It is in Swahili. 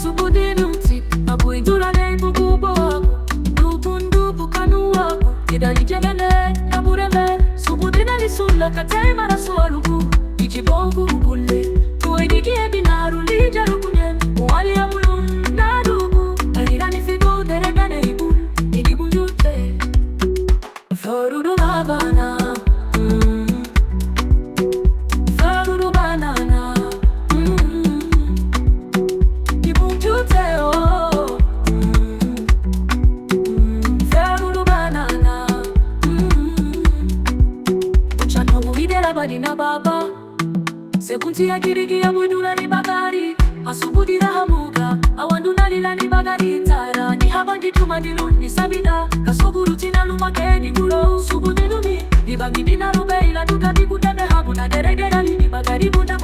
subudini uti abuindula nembu kubo wako nutundubu kanu wako kidali jegele kaburele subudina lisula katema na sualugu ichibongu ukule kuidikie binaru lijarukunye mwali ya mulun na dugu alirani figu deregane ibu njute Farudu babana Farudu banana Ibu njute oh Farudu banana Uchano muhidela badina baba Sekunti ya kiriki ya mwidula ni bagari Asubudi na hamuga Awanduna lila ni bagari Tara ni habangi tumandilu ni sabida Kasoguru tina lumakeni gulo Subudi lumi Ni bagidi na rube ila tukati kutende hamu Na deregera li ni bagari buda